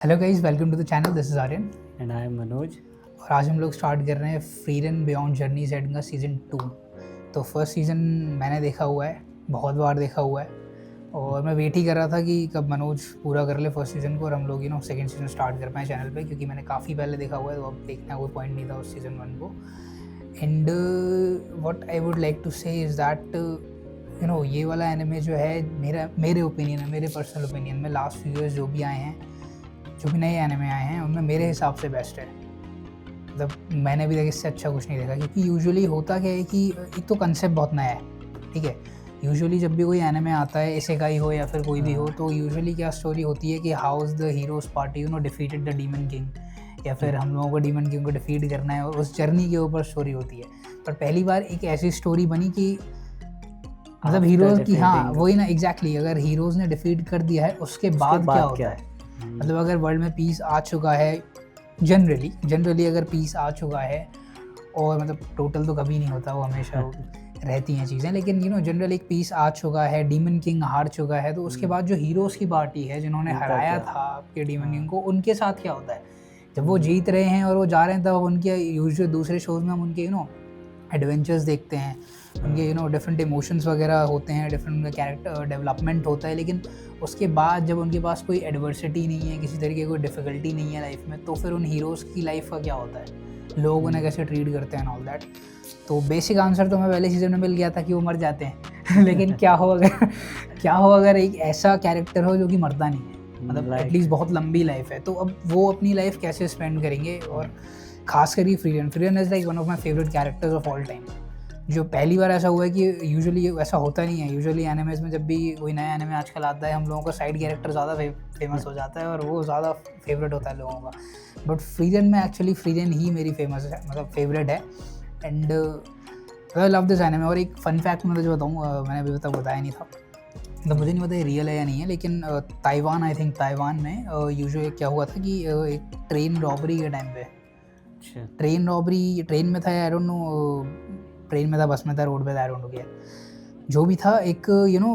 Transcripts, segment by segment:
Hello guys, welcome to the channel. This is Aryan and I am Manoj. और आज हम लोग स्टार्ट कर रहे हैं फ्रीरन बियॉन्ड जर्नी एड का सीज़न 2। तो फर्स्ट सीज़न मैंने देखा हुआ है, बहुत बार देखा हुआ है, और मैं वेट ही कर रहा था कि कब मनोज पूरा कर ले फर्स्ट सीज़न को और हम लोग सेकंड सीज़न स्टार्ट कर पाएँ चैनल पे, क्योंकि मैंने काफ़ी पहले देखा हुआ है, तो अब देखने का कोई पॉइंट नहीं था उस सीज़न 1 को। And what I would like to say is that ये वाला एनिमे जो है, मेरे ओपिनियन में, मेरे पर्सनल ओपिनियन में लास्ट फ्यू ईयर्स जो भी आए हैं, जो भी नए एनिमे आए हैं, उनमें मेरे हिसाब से बेस्ट है। मतलब मैंने अभी तक इससे अच्छा कुछ नहीं देखा, क्योंकि यूजुअली होता क्या है कि एक तो कंसेप्ट बहुत नया है, ठीक है। यूजुअली जब भी कोई एनिमे आता है, इसेकाई हो या फिर कोई भी हो, तो यूजुअली क्या स्टोरी होती है कि how is the heroes party defeated the demon king, या फिर हम लोगों को डीमन किंग को डिफीट करना है, और उस जर्नी के ऊपर स्टोरी होती है। पर पहली बार एक ऐसी स्टोरी बनी कि मतलब हीरोज़ की, हाँ वही ना, एग्जैक्टली, अगर हीरोज़ ने डिफीट कर दिया है उसके बाद क्या होता है। मतलब अगर वर्ल्ड में पीस आ चुका है, जनरली अगर पीस आ चुका है, और मतलब टोटल तो कभी नहीं होता, वो हमेशा रहती हैं चीज़ें, लेकिन जनरल एक पीस आ चुका है, डीमन किंग हार चुका है, तो उसके बाद जो हीरोज़ की पार्टी है जिन्होंने हराया था आपके डीमन किंग को, उनके साथ क्या होता है जब वो जीत रहे हैं और वो जा रहे हैं, तब उनके यूजुअली दूसरे शोज़ में हम उनके एडवेंचर्स देखते हैं, उनके डिफरेंट इमोशंस वगैरह होते हैं, डिफरेंट उनका कैरेक्टर डेवलपमेंट होता है। लेकिन उसके बाद जब उनके पास कोई एडवर्सिटी नहीं है, किसी तरीके की कोई डिफ़िकल्टी नहीं है लाइफ में, तो फिर उन हीरोज़ की लाइफ का क्या होता है, लोग उन्हें कैसे ट्रीट करते हैं, ऑल दैट। तो बेसिक आंसर तो हमें पहले सीज़न में मिल गया था कि वो मर जाते हैं लेकिन क्या हो अगर एक ऐसा कैरेक्टर हो जो कि मरता नहीं है, मतलब एटलीस्ट बहुत लंबी लाइफ है, तो अब वो अपनी लाइफ कैसे स्पेंड करेंगे। और खास करके Frieren is like one of my favourite characters of all time. जो पहली बार ऐसा हुआ है कि यूजुअली ऐसा होता नहीं है, यूजुअली एनिमेज़ में जब भी कोई नया एनिमे आजकल आता है, हम लोगों का साइड कैरेक्टर ज़्यादा फेमस हो जाता है और वो ज़्यादा फेवरेट होता है लोगों का। बट फ्रीरन में एक्चुअली फ्रीरन ही मेरी फेमस है, मतलब फेवरेट है। And I love this anime. और एक फन फैक्ट मैं तुझे बताऊँ, मैंने अभी तक बताया नहीं था, मतलब मुझे नहीं पता ये रियल है या नहीं है, लेकिन ताइवान, आई थिंक ताइवान में यूजुअली क्या हुआ था कि एक ट्रेन रॉबरी के टाइम पे, ट्रेन में था, आई डोंट नो, ट्रेन में था, बस में था, रोड पे था, आई डोंट नो क्या जो भी था, एक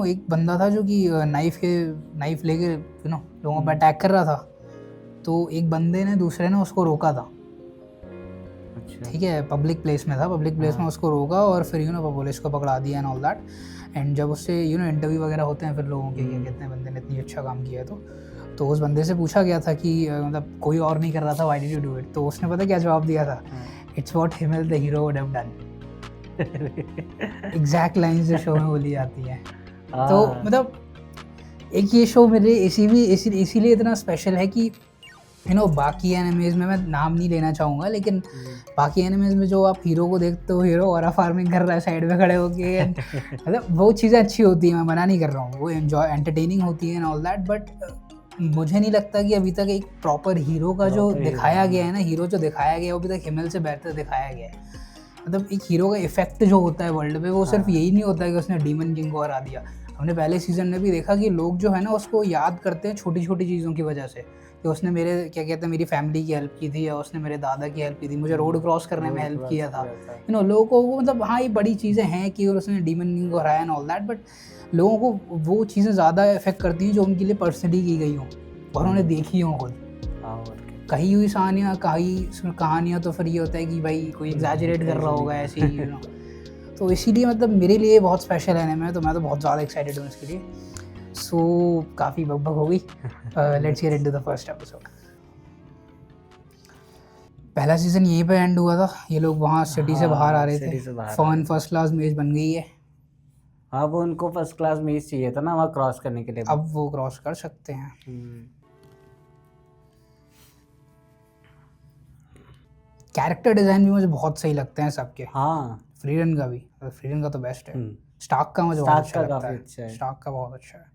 एक बंदा था जो कि नाइफ लेके लोगों पर अटैक कर रहा था। तो एक बंदे ने, दूसरे ने उसको रोका था, ठीक है, पब्लिक प्लेस में था, पब्लिक प्लेस में उसको रोका और फिर पुलिस को पकड़ा दिया एंड ऑल दैट। एंड जब उससे इंटरव्यू वगैरह होते हैं फिर लोगों के, क्या कहते हैं, बंदे ने इतनी अच्छा काम किया है, तो उस बंदे से पूछा गया था कि मतलब कोई और नहीं कर रहा था, why did you do it. तो उसने पता क्या जवाब दिया था, it's what Himmel the hero would have done. Exact lines जो शो में बोली जाती हैं। तो मतलब एक ये शो मेरे इसीलिए इतना स्पेशल है कि बाकी एनिमेज़ में मैं नाम नहीं लेना चाहूँगा, लेकिन बाकी एनिमेज़ में जो आप हीरो को देखते हो, हीरो ऑरा फार्मिंग कर रहा है साइड में खड़े होके, मतलब वो चीज़ें अच्छी होती हैं, मैं मना नहीं कर रहा हूँ, वो एंटरटेनिंग होती है एंड ऑल दैट। बट मुझे नहीं लगता कि अभी तक एक प्रॉपर हीरो का जो दिखाया गया है ना, हीरो जो दिखाया गया है, वो अभी तक हिमेल से बेहतर दिखाया गया है। मतलब एक हीरो का इफेक्ट जो होता है वर्ल्ड पे, वो सिर्फ यही नहीं होता है कि उसने डीमन किंग को हरा दिया। हमने पहले सीज़न में भी देखा कि लोग जो है ना, उसको याद करते हैं छोटी छोटी चीज़ों की वजह से, कि उसने मेरे, क्या कहते हैं, मेरी फैमिली की हेल्प की थी, या उसने मेरे दादा की हेल्प की थी, मुझे रोड क्रॉस करने में हेल्प किया था। लोगों को वो, मतलब हाँ, ये बड़ी चीज़ें हैं कि उसने डीमन किंग को हराया एंड ऑल दैट, बट लोगों को वो चीज़ें ज़्यादा इफेक्ट करती हैं जो उनके लिए पर्सनली की गई हों और उन्होंने देखी हों खुद। कही हुई कहानियाँ तो फिर ये होता है कि भाई कोई एग्जैजरेट कर रहा होगा ऐसे ही तो इसीलिए मतलब मेरे लिए बहुत स्पेशल एनिमे है, तो मैं तो बहुत ज़्यादा एक्साइटेड हूँ इसके लिए। सो काफ़ी बकबक हो गई, let's get into the first episode. पहला सीज़न यहीं पे एंड हुआ था, ये लोग वहाँ सिटी से बाहर आ रहे थे, फन फर्स्ट क्लास मेज बन गई है। हाँ, वो उनको फर्स्ट क्लास मेज चाहिए था ना वहाँ क्रॉस करने के लिए, अब वो क्रॉस कर सकते हैं। कैरेक्टर डिज़ाइन भी मुझे बहुत सही लगते हैं सबके। हाँ, फ्रीरन का भी, फ्रीरन का तो बेस्ट है। स्टार्क का मुझे बहुत अच्छा लगता है, स्टार्क का बहुत अच्छा है।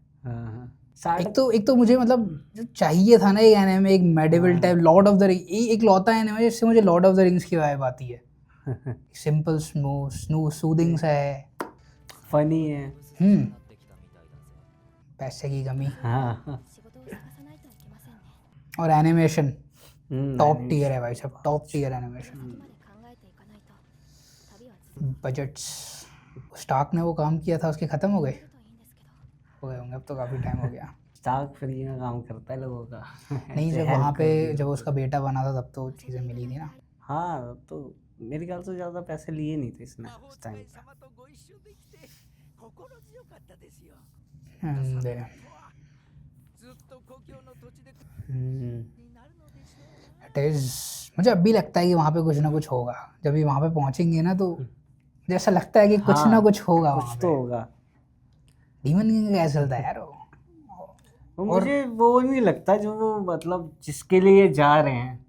एक तो मुझे मतलब जो चाहिए था ना एक एनिमे, एक medieval type Lord of the ring, एक लौता एनिमे जिससे मुझे लॉर्ड ऑफ द रिंग्स की वाइब आती है। सिंपल, स्मूथ, सूदिंग सा है, फनी है, पैसे की कमी, और एनिमेशन टॉप टियर है भाई साहब, top tier animation. Budgets, Stark ने वो काम किया था, उसके ख़त्म हो गए होंगे, अब तो काफ़ी टाइम हो गया। स्टार्क फ्री में काम करता है लोगों का। नहीं, ऐसे जब help वहाँ पे कर दिया। जब उसका बेटा बना था तब तो चीज़ें मिली थी ना। हाँ तो मेरे ख्याल से ज़्यादा पैसे लिए नहीं थे इसने उस टाइम पे। 様とご一緒できて心強かったですよ。 And, ずっと故郷の土地で हम्म, になるのでしょう。 it is, मुझे अब भी लगता है कि वहाँ पे कुछ ना कुछ होगा। जब भी वहाँ पे पहुँचेंगे ना तो जैसा लगता है कि कुछ हाँ, ना कुछ होगा कुछ वहाँ तो पे। होगा। डीमन किंग कैसे चलता है यार वो। वो मुझे वो नहीं लगता जो वो मतलब जिसके लिए जा रहे हैं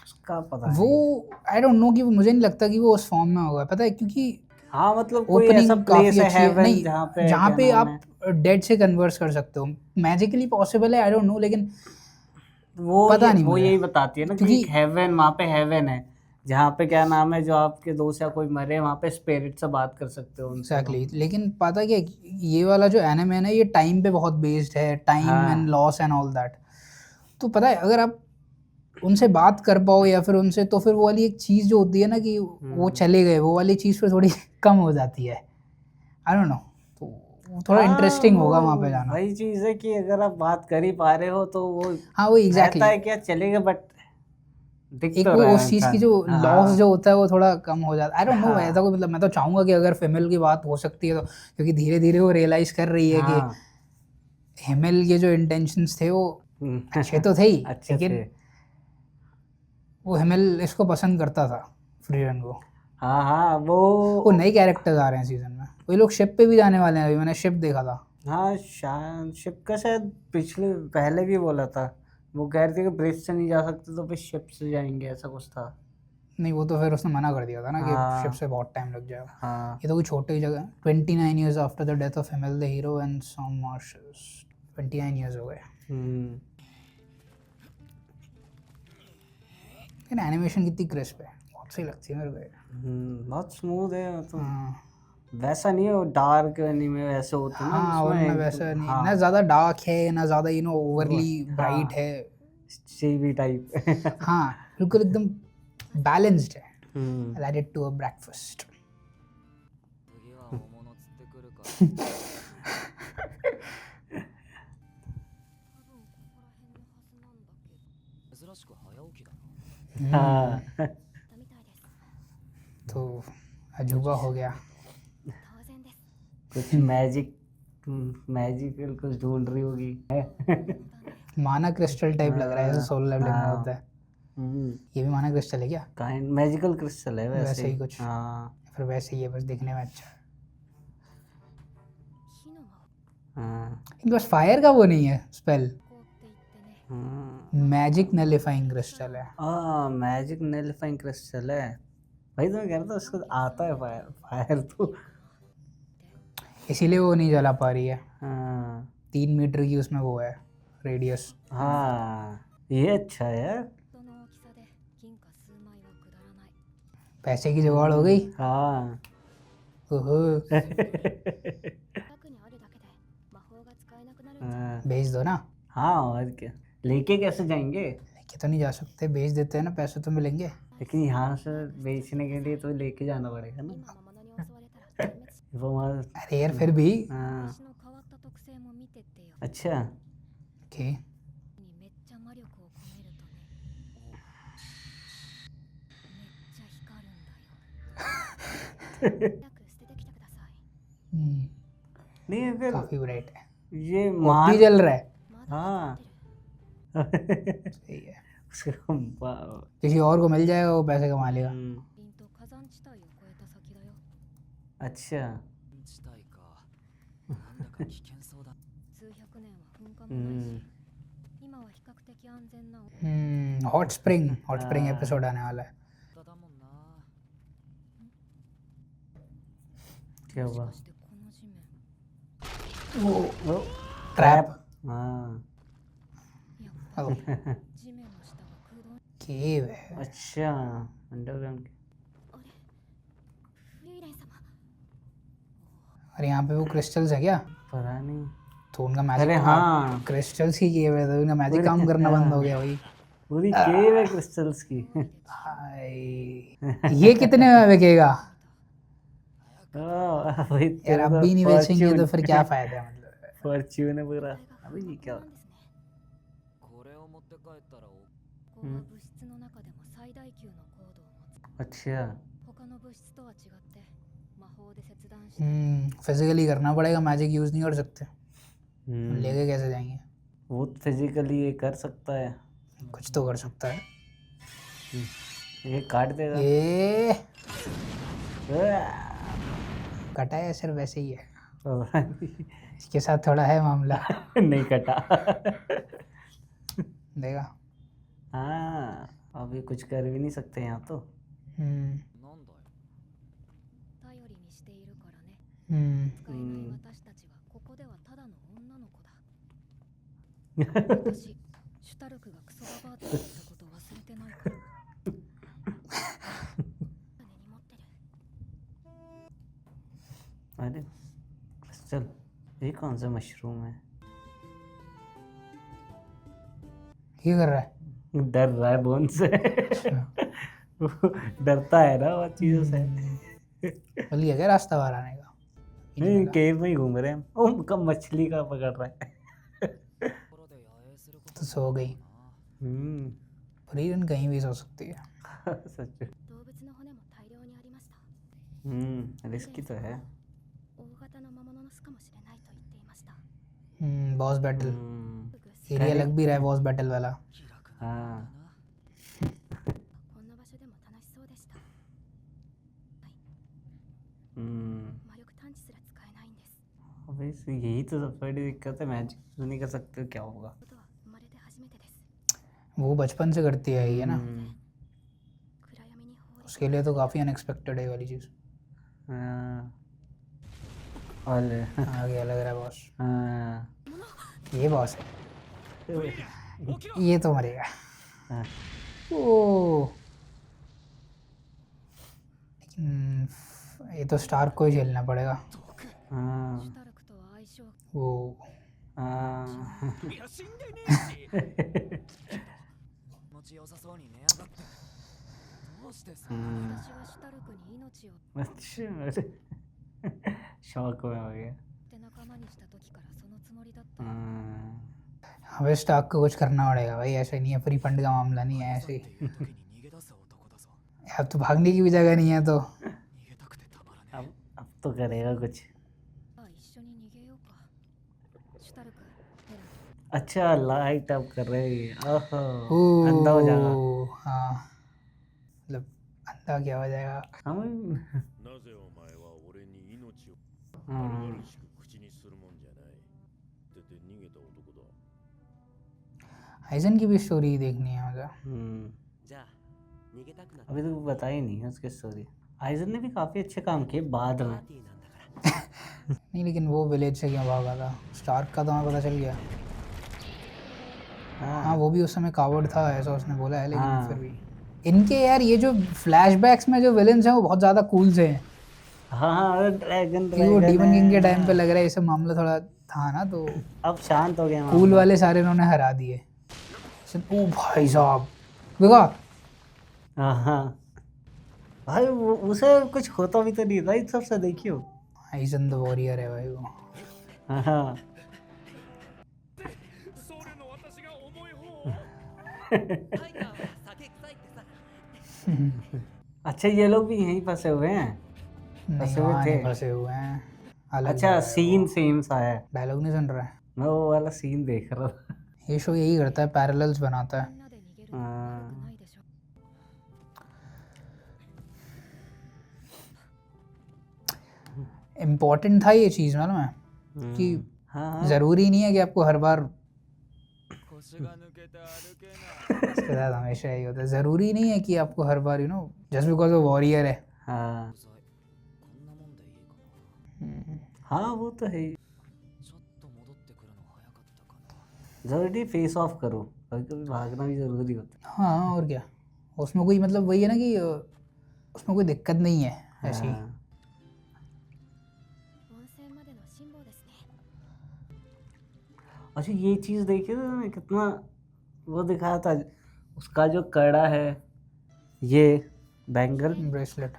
उसका पता वो नहीं। आई डोंट नो कि मुझे नहीं लगता कि वो उस फॉर्म में होगा, पता है, क्योंकि हाँ मतलब कोई ऐसा ओपनिंग काफी प्लेस है अच्छी है। हेवन नहीं, जहाँ क्या पे नाम आप डेड से कन्वर्स कर सकते हो, मैजिकली पॉसिबल है, आई डोंट नो, लेकिन पता नहीं वो मुझे। यही बताती है ना कि क्योंकि एक हेवन, वहाँ पे हेवन है जहाँ पे क्या नाम है, जो आपके दोस्त या कोई मरे वहाँ पे स्पिरिट से बात कर सकते हो उनसे। एग्जैक्टली, लेकिन पता क्या है, ये वाला जो एनिमे है ना, ये टाइम पे बहुत बेस्ड है, time and loss and all that. तो पता है, अगर आप उनसे बात कर पाओ या फिर उनसे, तो फिर वो वाली एक चीज़ जो होती है ना कि वो चले गए, वो वाली चीज़ फिर थोड़ी कम हो जाती है। आई डोंट नो, तो वो थोड़ा हाँ, इंटरेस्टिंग वो होगा वहाँ पे जाना। वही चीज़ है कि अगर आप बात कर ही पा रहे हो तो वो हाँ, वो एग्जैक्टली रहता है क्या चलेगा, बट दिख एक तो वो रहा है उस चीज़ की इंसान। जो हाँ, लॉस जो होता है वो थोड़ा कम हो जाता है। आई डोंट नो, हाँ। ऐसा कोई मतलब, मैं तो चाहूँगा कि अगर फीमेल की बात हो सकती है तो, क्योंकि धीरे धीरे वो रियलाइज़ कर रही है कि हाँ, हिमेल के जो इंटेंशंस थे वो अच्छे तो थे ही, अच्छे लेकिन थे। वो हिमेल इसको पसंद करता था, फ्रीरन को। हाँ हाँ वो नए कैरेक्टर्स आ रहे हैं सीजन में, वही लोग शिप पे भी जाने वाले हैं, अभी मैंने शिप देखा था। हाँ शायद शिप का शायद पहले भी बोला था, वो कह रहे थे कि ब्रिज से नहीं जा सकते तो फिर शिप से जाएंगे, ऐसा कुछ था। नहीं, वो तो फिर उसने मना कर दिया था ना कि हाँ। शिप से बहुत टाइम लग जाएगा। हाँ ये तो कोई छोटी जगह। 29 years after the death of Himmel the hero and some marshals, 29 years हो गए। हम्म, लेकिन एनिमेशन कितनी क्रिस्प है, बहुत सही लगती है मेरे को ये। बहुत स्मूथ है मतलब। हाँ वैसा नहीं है डार्क एनीमे वैसे होते हैं ना हाँ, उसमें उनमें एकदम- वैसा नहीं, हाँ, ना ज़्यादा डार्क है ना ज़्यादा ओवरली हाँ। ब्राइट है। चीवी टाइप। हाँ, बिल्कुल एकदम बैलेंस्ड है। हम्म, I'll add it to a breakfast. 次は大物釣ってくるから。多分ここら辺のはずなんだけど。珍しく早起きだな。 हाँ みたいです。 तो अजूबा हो गया। 当然です。 कुछ मैजिकल कुछ ढूंढ रही होगी। माना क्रिस्टल टाइप लग रहा है, जैसे सोलो लेवलिंग में हाँ। होता है। ये भी माना क्रिस्टल है क्या? काइंड मैजिकल क्रिस्टल है वैसे ही कुछ। हाँ फिर वैसे ही है, बस दिखने में अच्छा है। 火の魔 हाँ इनके पास फायर का वो नहीं है स्पेल। 法って言ってね。 हाँ मैजिक नलिफाइंग क्रिस्टल है। मैजिक नलिफाइंग क्रिस्टल है भाई, तो मैं कह रहा था उसको आता है फायर तो। इसीलिए वो नहीं जला पा रही है। हाँ 3 मीटर की उसमें वो है रेडियस। हाँ, ये अच्छा है यार। どの大きさで銀貨数枚はくだらない。 पैसे की जुगाड़ हो गई। हाँ ओहो, 近くにあるだけで魔法が使えなくなるんじゃない。 हाँ, भेज दो ना। हाँ और क्या, लेके कैसे जाएंगे? लेके तो नहीं जा सकते, भेज देते हैं ना, पैसे तो मिलेंगे। लेकिन यहाँ से बेचने के लिए तो लेके जाना पड़ेगा ना। 今魔物に襲われたら全滅し वो वहाँ अरे यार फिर भी। हाँ 私の変わった特性も見てってよ。 अच्छा ओके, にめっちゃ魔力を込めるとね。めっちゃ光るんだよ。早く捨ててきてください。 नहीं फिर काफी ब्राइट है। ये भी मान जल रहा है। まだ हाँ 光ってる。 सही है। उसको वाह, किसी और को मिल जाएगा, वो पैसे कमा लेगा। 凛と火山地帯を越えた先だよ。 अच्छा 地帯か。なんだか危険そうだ。数百年は噴火もない हम्म, し、今は比較的安全な。 हॉट स्प्रिंग हाँ। एपिसोड आने वाला है। だもんな。 क्या もし हुआ? かしてこの地面、 वो ट्रैप। हाँ やっぱ ओ, り地面の下が空洞に。 केव है। अच्छा अंडरग्राउंड। あれ、フリーレン様。 और यहाँ पे वो क्रिस्टल्स है क्या? पता नहीं। तो उनका मैजिक, अरे हाँ, क्रिस्टल्स ही केव है, तो उनका मैजिक काम करना बंद हो गया भाई। पूरी केव है क्रिस्टल्स की। भाई, ये कितने में बिकेगा? वही यार अब भी नहीं बेचेंगे तो फिर क्या फायदा है, मतलब। फॉर्च्यून है पूरा। अभी ये क्या なんですね。これを持って帰ったらおここは物質の中でも最大級の高度を持つ。 अच्छा 他の物質とは違って魔法で切断して फिजिकली करना पड़ेगा, मैजिक यूज नहीं कर सकते, हम्म, लेके कैसे जाएंगे? वो फिजिकली ये कर सकता है। कुछ तो कर सकता है। ये काट देगा। ये आह! कटा है सिर्फ वैसे ही है, नहीं इसके साथ थोड़ा है मामला। कटा। देगा। हाँ अभी कुछ कर भी नहीं सकते यहाँ तो। なんだよ頼りにしているからね。 हम्म 使えない私たちはここではただの女の子だ。私、シュタルクがクソババアって言ったこと忘れてないから。根に持ってる。 अरे चल ये कौन सा मशरूम है? ये कर रहा है। डर रहा है बोन से। वो डरता है ना वो चीजों से। बोल गया क्या रास्ता बाहर आने का? नहीं केव में ही घूम रहे हैं। ओ कब मछली का पकड़ रहा है। ところで野営するこ तो सो गई। とな फ्रीडन कहीं भी सो सकती है। सच। 動物の骨も大量にありました。 रिस्की तो है। 大型の魔物の巣かもしれないと言っていました。 बॉस बैटल, うん、 एरिया लग भी रहा है बॉस बैटल वाला। 開くあなこんな場所でも楽しそうでした。 魔力探知すら使えないんです。 अबे इस- यही तो सबसे बड़ी दिक्कत है। मैजिक यूज नहीं कर सकते तो क्या होगा? ことは生まれて初めてです。 वो बचपन से करती है ये ना, 暗闇に放り उसके लिए तो काफ़ी अनएक्सपेक्टेड है ये वाली चीज़। हाँ, और आ गया लग रहा है बॉस। हाँ, ये बॉस है, ये तो मरेगा। हाँ, ओ लेकिन ये तो स्टार्क को ही झेलना पड़ेगा। シュ हाँ, タルクとは相性 वो हाँ। いや死んでねえし気持ちよさそうに寝やがってどうしてそんなに私はシュタルクに命を अच्छा शौक में हो गया। って仲間にした時からそのつもりだった。 हाँ, हमें स्टार्क को कुछ करना पड़ेगा भाई, ऐसे नहीं है, फ्री फंड का मामला नहीं है っ ऐसे て ही। いう時に逃げ出す男だぞ अब तो भागने की भी जगह नहीं है तो 逃げたくてたまらね अब तो करेगा कुछ। あ、一緒に逃げようか。シュタルク、ヘラ、 अच्छा लाइट अप कर रहे हैं। ओहो अंधा हो जाएगा। ओ, हाँ मतलब अंधा क्या हो जाएगा। हम なぜお前は俺に命を हाँ, 軽々しく口にするもんじゃない。出て逃げた男だ。 आइजन की भी स्टोरी देखनी है मुझे। じゃあ逃げたくなった अभी तो पता ही नहीं है उसकी स्टोरी। आइजन ने भी काफी अच्छे काम किए बाद パー में। ティーなんだから नहीं लेकिन वो विलेज से क्यों भागा था? स्टार्क का तो हमें पता चल गया। हाँ हाँ, वो भी उस समय कावर्ड था ऐसा उसने बोला है, लेकिन हाँ। फिर भी इनके यार ये जो फ्लैशबैक्स में जो विलेंस हैं वो बहुत ज़्यादा कूल से हैं, हाँ ड्रैगन क्योंकि वो ड्रैगन डीमन किंग के है। टाइम पे लग रहा है ये सब मामला थोड़ा था ना, तो अब शांत हो गया कूल मामला। वाले सारे इन्होंने हरा दिए। ओ भाई साहब देखा, हाँ हाँ भाई वो उसे कुछ होता भी तो नहीं था इन सबसे। देखियो। आइजन द वॉरियर है भाई वो। हाँ हाँ それの私が重い方。タイガーは酒臭いってさ अच्छा ये लोग भी यहीं फंसे हुए हैं। नहीं फंसे हुए वहाँ थे। नहीं फंसे हुए हैं, अलग अच्छा सीन सेम सा है। डायलॉग नहीं सुन रहा है। मैं वो वाला सीन देख रहा था। ये शो यही करता है, पैरेलल्स बनाता है। みんなで逃げるのは悪くないでしょ。 इम्पोर्टेंट था ये चीज़ मालूम है कि हाँ हाँ ज़रूरी नहीं है कि आपको हर बार 腰が抜けて歩けない इसके साथ हमेशा यही होता है। ज़रूरी नहीं है कि आपको हर बार जस्ट बिकॉज वो वॉरियर है। हाँ うざいこんなもんでいいかな हाँ वो तो है ही। ちょっと戻ってくるの早かったかな जरूरी फेस ऑफ करो, कभी कभी भागना भी जरूरी होता हाँ और क्या, उसमें कोई मतलब वही है ना कि उसमें कोई दिक्कत नहीं है है। ऐसी। हाँ। 温泉までの辛抱ですね。 अच्छा ये चीज देखी ना कितना वो दिखाया था। उसका जो कड़ा है ये बैंगल, ब्रेसलेट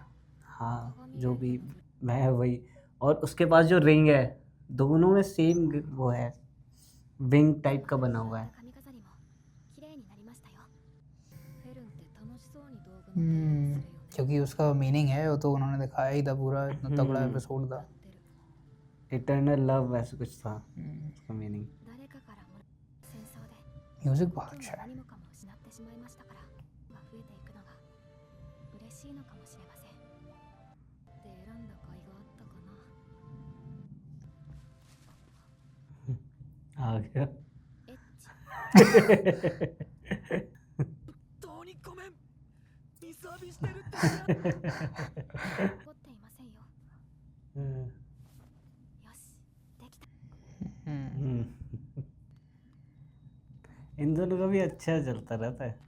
हाँ जो भी मैं वही, और उसके पास जो रिंग है दोनों में सेम वो है विंग टाइप का बना हुआ है। 髪飾りも綺麗になりましたよ。フェルンって楽しそうに道具の手入れをするよね。 क्योंकि उसका मीनिंग है वो तो उन्होंने दिखाया ही था पूरा, इतना तगड़ा एपिसोड था। 出る इटर्नल लव ऐसा कुछ था उसका मीनिंग। 誰かからもらった戦争で म्यूजिक बहुत 今 अच्छा 日 है। 何もかも失ってしまいましたからが増えていくのが嬉しいのかもしれません。で選んだ甲斐があったかな。 आ गया। エッチ。本当にごめん見サビしてるって知らん怒っていませんよ。 हम्म, よし、できた。 इन दोनों का भी अच्छा चलता रहता है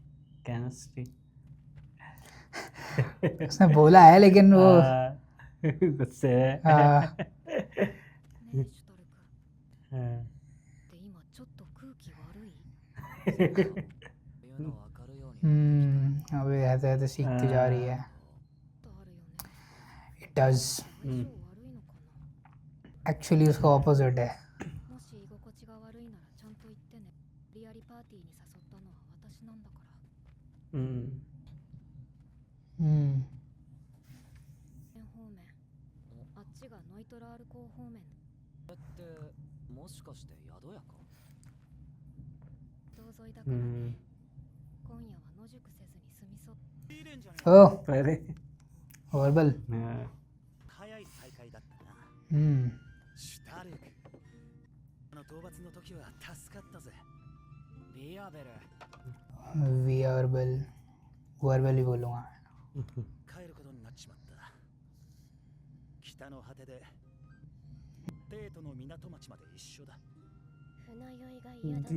केमिस्ट्री। उसने बोला है लेकिन वो गुस्से है। あねえ、シュタルク。 हाँ, って今ちょっと空気悪い？いうの分かるようにअबे ऐसे ऐसे सीखती जा रही है। とあるよね。 It does 相性悪いのかな。 actually उसका ऑपोजिट है। もし居心地が悪いならちゃんと言ってね。リアリパーティーに誘ったのは私なんだから。 全方面。あっちがノイトラール港方面。これってもしかして宿屋か道沿いだからね。今夜は野宿せずに済みそう。いいんじゃね ओह पहले हॉर्बल। हाँ, 早い再会だったな हम्म シュタルクあの討伐の時は助かったぜビアベル वर्बल वर्बल ही बोलूँगा। 帰ることになっちまった北の果てでテートの港町まで一緒だ船酔いが嫌だ。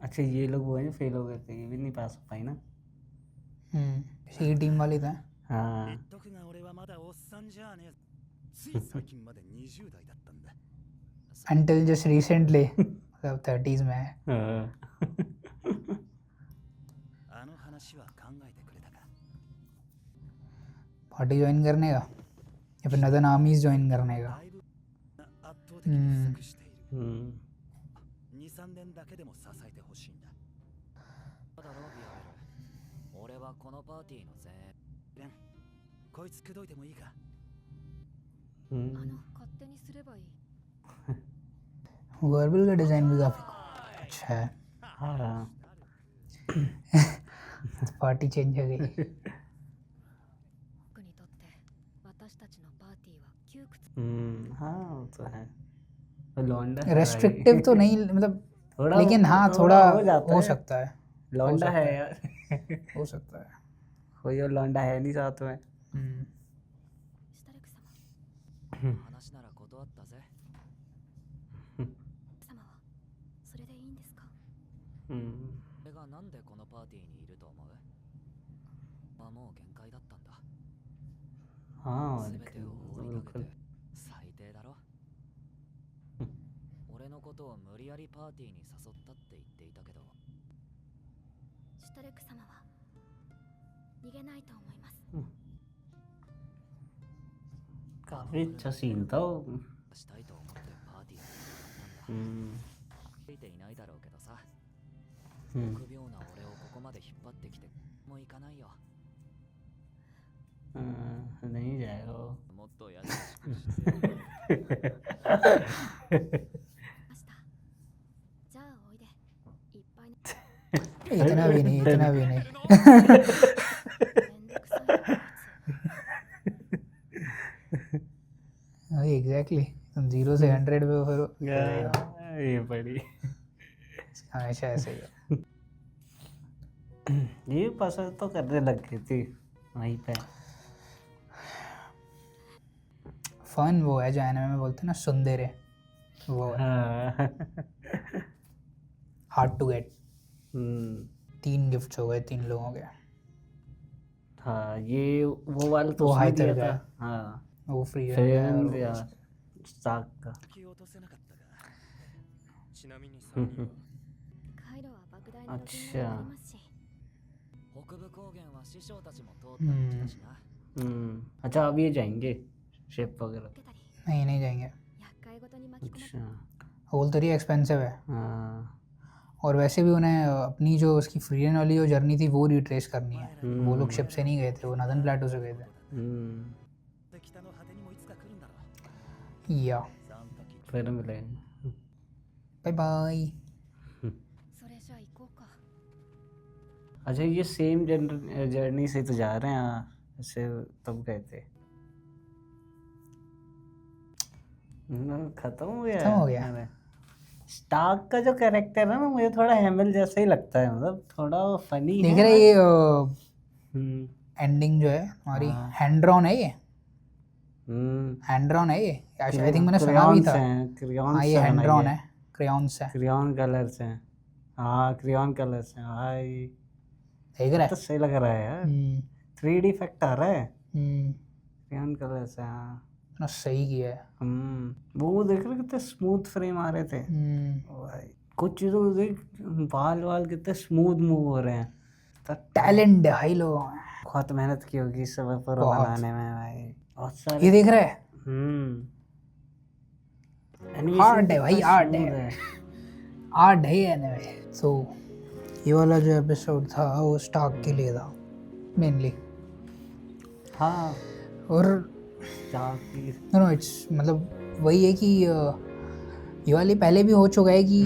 अच्छा ये लोग वो हैं जो फेल हो गए थे, ये भी नहीं पास हो पाई ना। सी टीम वाले थे। हाँ 言っとくが俺はまだおっさんじゃねえつい最近まで20代だったんだ until just recently मतलब 30s में है। हाँ, あの話は考えてくれたか पार्टी ज्वाइन करने का या फिर नदन आर्मीज ज्वाइन करने का। だいぶ圧倒的に不足している हम्म, 2、3年だけでも支えてほしいんだだろビアベル俺はこのパーティーのレンこいつ口説いてもいいかहम्म, 勝手にすればいい。 वर्बल का डिजाइन भी काफी अच्छा है। हाँ, पार्टी चेंज हो गई। 僕にとって私たちのパーティーは窮屈。 हाँ वो तो है। वो लौंडा है भाई। रेस्ट्रिक्टिव तो नहीं मतलब थोड़ा लेकिन हाँ थोड़ा हो जाता हो है। सकता है। लौंडा हो है सकता यार। हो सकता है। कोई और लौंडा है नहीं साथ में। シュタルク様。話なら断ったぜ様はそれでいいんですか？ हम्म, 俺がなんでこのパーティーにいると思うまあもう限界だったんだ हाँ 全てを放り投げ बिल्कुल। て最低だろ俺のことを無理やりパーティーに誘ったって言っていたけどシュタルク様は逃げないと思います。 काफी अच्छा सीन था वो। したいと思ってパーティーに誘ったんだ हम्म, ついていないだろうけどさ हम्म, 臆病な俺をここまで引っ張ってきてもう行かないよ नहीं जाएगा वो। もっと優しくしてました。じゃあおいで。いっぱいね。 इतना भी नहीं इतना भी नहीं। めんどくさいなこいつ。 वही एग्जैक्टली तुम 0 से 100 पे हो फिर ये बड़ी हमेशा ऐसे ही है। ये पसंद तो करने लग गई थी वहीं पे। फन वो है जो एनिमे में बोलते हैं ना सुंदरे, वो है हाँ, hard to get. Hmm, 3 gifts हो गए 3 लोगों के। हाँ ये वो वाला तो वो उसने हाई दिया तर का था। है। हाँ, वो फ्री है फ्रेंड या स्टार्क का। 気を落とせなかったがちなみに3 हम्म, 人はカイロは莫大な土地अच्छा がありますし。北部高原は師匠たちも通った道だしな अच्छा अब ये जाएंगे शिप वगैरह। 受けたり、 नहीं नहीं जाएंगे। 厄介ごとに巻き込まれ अच्छा बोल तो रही एक्सपेंसिव है, हाँ और वैसे भी उन्हें अपनी जो उसकी फ्रीडन वाली जो जर्नी थी वो रिट्रेस करनी है। वो लोग शिप से नहीं गए थे, वो नदन प्लेटो से गए थे। で北の果てにもいつか来るんだろう या その時 फिर मिलेंगे। Bye bye. それじゃあ行こうか。 अच्छा ये सेम जर्नी से तो जा रहे हैं, ऐसे तब गए थे। खत्म हो गया। खत्म हो गया। अरे, स्टार्क का जो कैरेक्टर है ना, मुझे थोड़ा हैमिल जैसा ही लगता है, मतलब थोड़ा फनी है। देख रहे ये हम्म, एंडिंग जो है हमारी हाँ। हैंड्रॉन है, ये हम्म, हैंड्रॉन है ये, आई थिंक मैंने सुना भी था। हाँ ये हैंड्रॉन है, क्रेयॉन्स है। क्रियॉन कलर्स हैं। हाँ क्रियॉन कलर्स हैं भाई, देख रहा तो है। सही लग रहा है यार, 3D इफेक्ट आ रहा है। हम्म, क्रियॉन कलर्स हैं हाँ। ना सही किया है। वो देख रहे कितने स्मूथ फ्रेम आ रहे थे भाई। कुछ चीजों को देख, बाल वाल कितने स्मूथ मूव हो रहे हैं। टैलेंट है भाई लोगों में। बहुत मेहनत की होगी इस सब पर बहुत। बनाने में भाई, बहुत सारे। ये देख रहा है, Animation Art है कितना भाई, art smooth है। आर्ट है एनीवे। सो ये वाला जो एपिसोड था वो स्टार्क के लिए था मेनली, हाँ और जाके नो इट्स मतलब वही है कि ये वाली पहले भी हो चुका है कि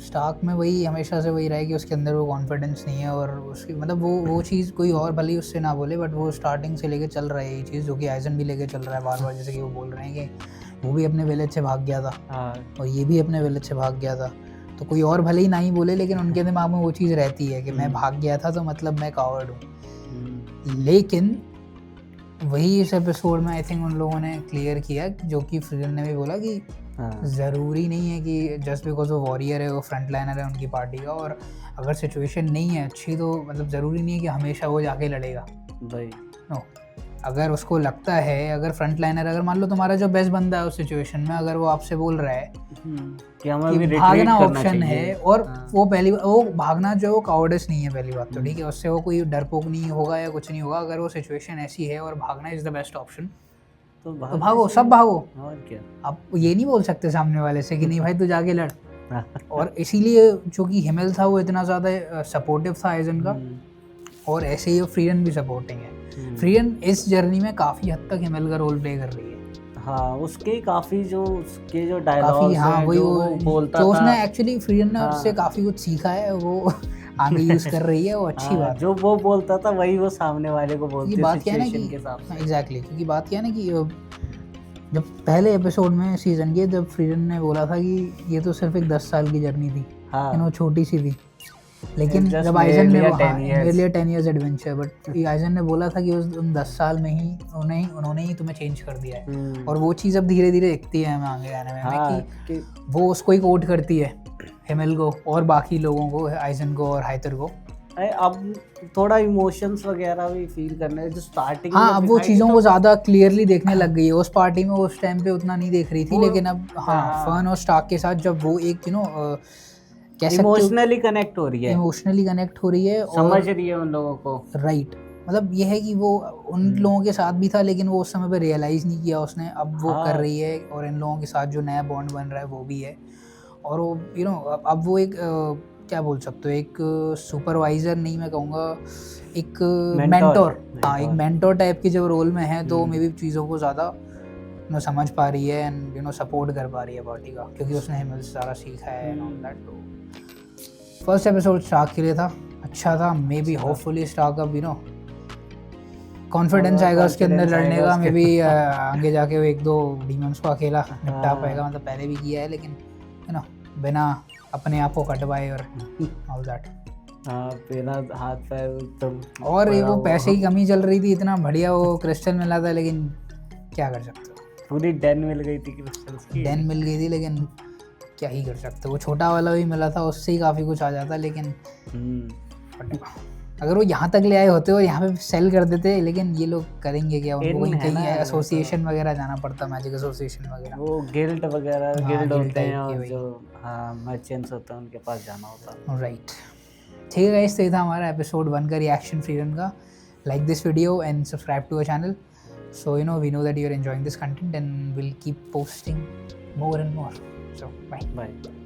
स्टार्क में वही हमेशा से वही रहा है कि उसके अंदर वो कॉन्फिडेंस नहीं है, और उसकी मतलब वो चीज़ कोई और भले ही उससे ना बोले, बट वो स्टार्टिंग से लेके चल रहा है ये चीज़, जो कि आइजन भी लेके चल रहा है बार बार। जैसे कि वो बोल रहे हैं कि वो भी अपने विलेज से भाग गया था हाँ और ये भी अपने विलेज से भाग गया था, तो कोई और भले ही ना ही बोले, लेकिन उनके दिमाग में वो चीज़ रहती है कि मैं भाग गया था तो मतलब मैं कावर्ड हूँ। लेकिन वही इस एपिसोड में आई थिंक उन लोगों ने क्लियर किया, जो कि फ्रीडन ने भी बोला कि हाँ ज़रूरी नहीं है कि जस्ट बिकॉज वो वॉरियर है, वो फ्रंट लाइनर है उनकी पार्टी का, और अगर सिचुएशन नहीं है अच्छी तो मतलब ज़रूरी नहीं है कि हमेशा वो जाके लड़ेगा। भाई। नो, अगर उसको लगता है, अगर फ्रंट लाइनर, अगर मान लो तुम्हारा जो बेस्ट बंदा है उस सिचुएशन में, अगर वो आपसे बोल रहा है कि हमें भी कि retreat भागना करना ऑप्शन चाहिए। है, और हाँ। वो भागना जो है वो कावर्डिस नहीं है पहली बात तो, ठीक है, उससे वो कोई डरपोक नहीं होगा या कुछ नहीं होगा। अगर वो सिचुएशन ऐसी है और भागना इज़ द बेस्ट ऑप्शन, तो तो भागो, सब भागो। और क्या। आप ये नहीं बोल सकते सामने वाले से कि नहीं भाई तू जाके लड़। हाँ। और इसीलिए जो कि हिमेल था वो इतना ज़्यादा सपोर्टिव था आइजन का, और ऐसे ही फ्रीडन भी सपोर्टिंग है। फ्रीडन इस जर्नी में काफ़ी हद तक हिमेल का रोल प्ले कर रही है। हाँ उसके काफी जो उसके जो काफ़ी, डायलॉग्स हाँ हैं वही जो वो बोलता जो था, उसने एक्चुअली फ्रीडन ने हाँ। उससे काफ़ी कुछ सीखा है, वो आगे यूज़ कर रही है, वो अच्छी हाँ, बात है। जो वो बोलता था वही वो सामने वाले को बोलती क्योंकि बात क्या है ना सिचुएशन कि के हिसाब से। एग्जैक्टली, क्योंकि बात क्या है ना कि जब पहले एपिसोड में सीजन के जब फ्रीडन ने बोला था कि ये तो सिर्फ एक 10 साल की जर्नी थी, हाँ वो छोटी सी थी, लेकिन Just जब आइजन ने merely a वो 10 years। मेरे लिए 10 years एडवेंचर, बट आइजन ने बोला था कि उन 10 साल में ही उन्होंने ही तुम्हें चेंज कर दिया है, और वो चीज़ अब धीरे धीरे दिखती है हमें आगे आने में हाँ कि वो उसको ही कोट करती है, हिमेल को और बाकी लोगों को, आइजन को और हाइतर को। अब थोड़ा इमोशंस वगैरह भी फील करने जो स्टार्टिंग हाँ, अब वो चीज़ों को ज़्यादा क्लियरली देखने लग गई है। उस पार्टी में उस टाइम पे उतना नहीं देख रही थी, लेकिन अब हाँ फन और स्टार्क के साथ जब वो एक कैसे इमोशनली कनेक्ट हो रही है, इमोशनली कनेक्ट हो रही है और समझ रही है उन लोगों को। राइट, मतलब ये है कि वो उन लोगों के साथ भी था, लेकिन वो उस समय पे रियलाइज़ नहीं किया उसने, अब वो कर रही है, और इन लोगों के साथ जो नया बॉन्ड बन रहा है वो भी है, और वो अब वो एक क्या बोल सकते हो, एक सुपरवाइज़र नहीं मैं कहूँगा, एक मेंटोर, हाँ एक मेंटोर टाइप की जब रोल में है, तो मे भी चीज़ों को ज़्यादा समझ पा रही है एंड सपोर्ट कर पा रही है पार्टी का, क्योंकि उसने हिमेल से सारा सीखा है एंड ऑल दैट। तो फर्स्ट एपिसोड स्टार्क के लिए था, अच्छा था, मे बी होपफुली स्टार्क अब कॉन्फिडेंस आएगा उसके अंदर लड़ने का, मे बी आगे जाके वो 1-2 डीमंस को अकेला निपटा पाएगा, मतलब पहले भी किया है, लेकिन बिना अपने आप को कटवाए और ऑल दैट। हाँ बिना हाथ पैर एकदम। और ये वो पैसे की कमी चल रही थी, इतना बढ़िया वो क्रिस्टल मिला था, लेकिन क्या कर सकते हो, पूरी डेन मिल गई थी क्रिस्टल्स की। डेन मिल गई थी, लेकिन क्या ही कर सकते हो, वो छोटा वाला भी मिला था, उससे ही काफ़ी कुछ आ जाता, लेकिन अगर वो यहाँ तक ले आए होते और यहाँ पे सेल कर देते, लेकिन ये लोग करेंगे क्या, उनको कहीं एसोसिएशन वगैरह जाना पड़ता, मैजिक एसोसिएशन वगैरह, वो गिल्ड वगैरह गिल्ड guild होते हैं, type और के जो हाँ मर्चेंट्स होते हैं उनके पास जाना होता है। राइट, ठीक है गाइस, तो ये था हमारा एपिसोड 1 का रिएक्शन फ्रीडन का। Like this video and subscribe to our channel, so we know that you are enjoying this content and will keep posting more and more. So bye. Bye.